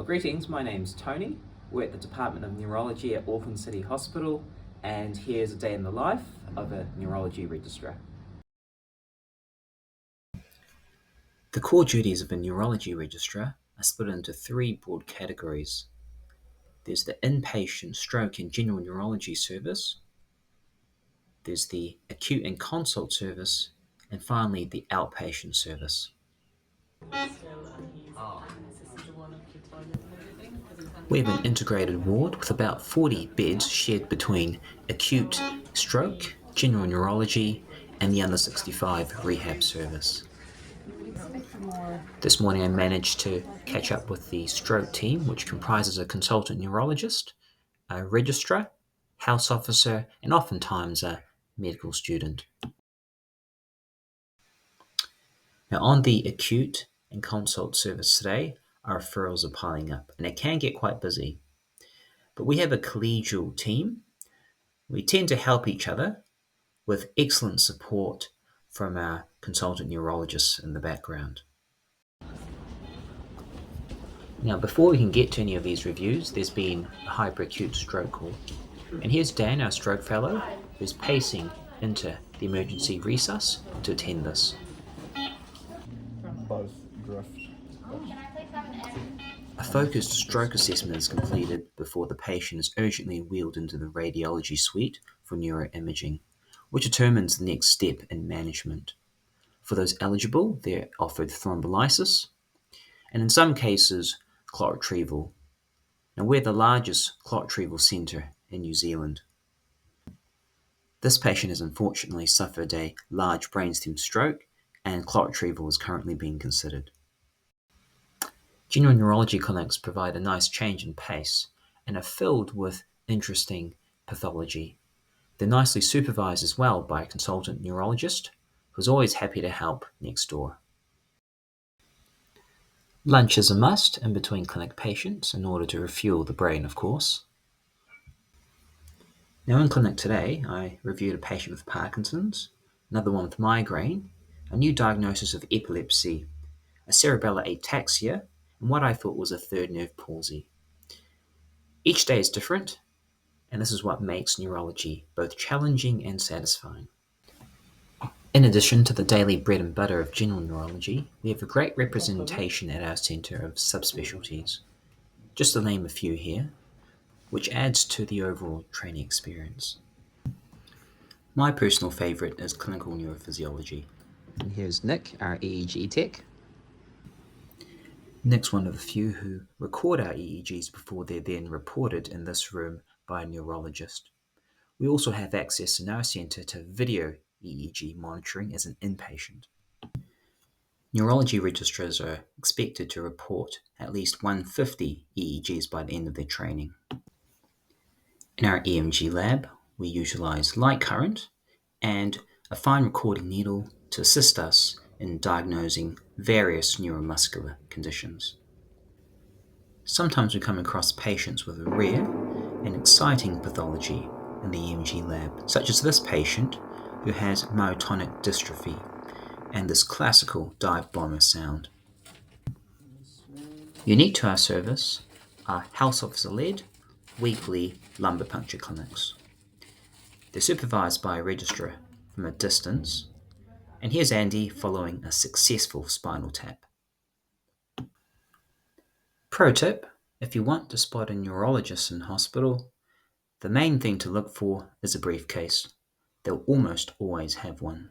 Well, greetings, my name's Tony. We're at the Department of Neurology at Auckland City Hospital, and here's a day in the life of a Neurology Registrar. The core duties of a Neurology Registrar are split into three broad categories. There's the Inpatient Stroke and General Neurology Service, there's the Acute and Consult Service, and finally the Outpatient Service. We have an integrated ward with about 40 beds shared between acute stroke, general neurology, and the under 65 rehab service. This morning I managed to catch up with the stroke team, which comprises a consultant neurologist, a registrar, house officer, and oftentimes a medical student. Now, on the acute and consult service today, our referrals are piling up, and it can get quite busy. But we have a collegial team. We tend to help each other with excellent support from our consultant neurologists in the background. Now, before we can get to any of these reviews, there's been a hyperacute stroke call. And here's Dan, our stroke fellow, who's pacing into the emergency resus to attend this. Both drift. A focused stroke assessment is completed before the patient is urgently wheeled into the radiology suite for neuroimaging, which determines the next step in management. For those eligible, they're offered thrombolysis, and in some cases, clot retrieval. Now, we're the largest clot retrieval centre in New Zealand. This patient has unfortunately suffered a large brainstem stroke, and clot retrieval is currently being considered. General neurology clinics provide a nice change in pace and are filled with interesting pathology. They're nicely supervised as well by a consultant neurologist who's always happy to help next door. Lunch is a must in between clinic patients in order to refuel the brain, of course. Now, in clinic today, I reviewed a patient with Parkinson's, another one with migraine, a new diagnosis of epilepsy, a cerebellar ataxia, and what I thought was a third nerve palsy. Each day is different, and this is what makes neurology both challenging and satisfying. In addition to the daily bread and butter of general neurology, we have a great representation at our centre of subspecialties. Just to name a few here, which adds to the overall training experience. My personal favourite is clinical neurophysiology. And here's Nick, our EEG tech. Nick's one of the few who record our EEGs before they're then reported in this room by a neurologist. We also have access in our centre to video EEG monitoring as an inpatient. Neurology registrars are expected to report at least 150 EEGs by the end of their training. In our EMG lab, we utilise light current and a fine recording needle to assist us in diagnosing various neuromuscular conditions. Sometimes we come across patients with a rare and exciting pathology in the EMG lab, such as this patient who has myotonic dystrophy and this classical dive bomber sound. Unique to our service are house officer-led weekly lumbar puncture clinics. They're supervised by a registrar from a distance, and here's Andy following a successful spinal tap. Pro tip, if you want to spot a neurologist in hospital, the main thing to look for is a briefcase. They'll almost always have one.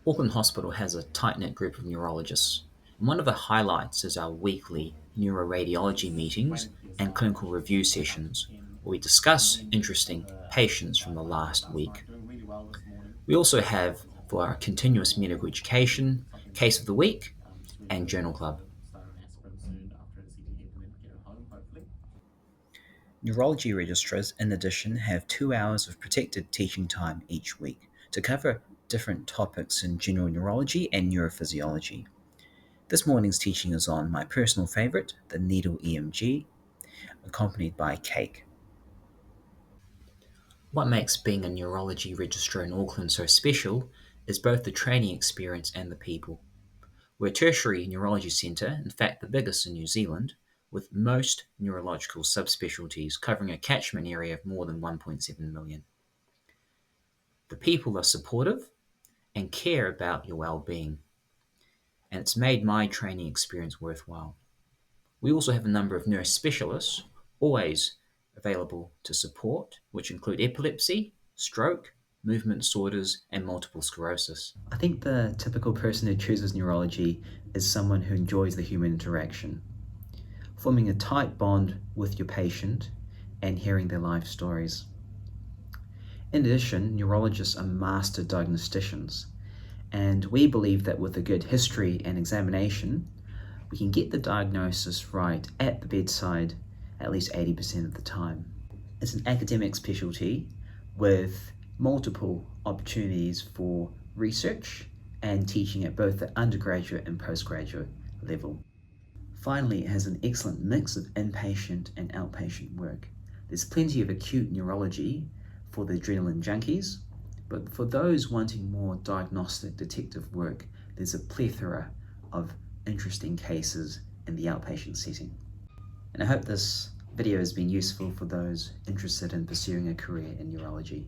Auckland Hospital has a tight-knit group of neurologists, and one of the highlights is our weekly neuroradiology meetings and clinical review sessions, where we discuss interesting patients from the last week. We also have, for our continuous medical education, Case of the Week and Journal Club. Neurology registrars, in addition, have 2 hours of protected teaching time each week to cover different topics in general neurology and neurophysiology. This morning's teaching is on my personal favourite, the needle EMG, accompanied by cake. What makes being a neurology registrar in Auckland so special is both the training experience and the people. We're a tertiary neurology centre, in fact the biggest in New Zealand, with most neurological subspecialties covering a catchment area of more than 1.7 million. The people are supportive and care about your well-being, and it's made my training experience worthwhile. We also have a number of nurse specialists always available to support, which include epilepsy, stroke, movement disorders, and multiple sclerosis. I think the typical person who chooses neurology is someone who enjoys the human interaction, forming a tight bond with your patient and hearing their life stories. In addition, neurologists are master diagnosticians, and we believe that with a good history and examination, we can get the diagnosis right at the bedside at least 80% of the time. It's an academic specialty with multiple opportunities for research and teaching at both the undergraduate and postgraduate level. Finally, it has an excellent mix of inpatient and outpatient work. There's plenty of acute neurology for the adrenaline junkies, but for those wanting more diagnostic detective work, there's a plethora of interesting cases in the outpatient setting. And I hope this video has been useful for those interested in pursuing a career in neurology.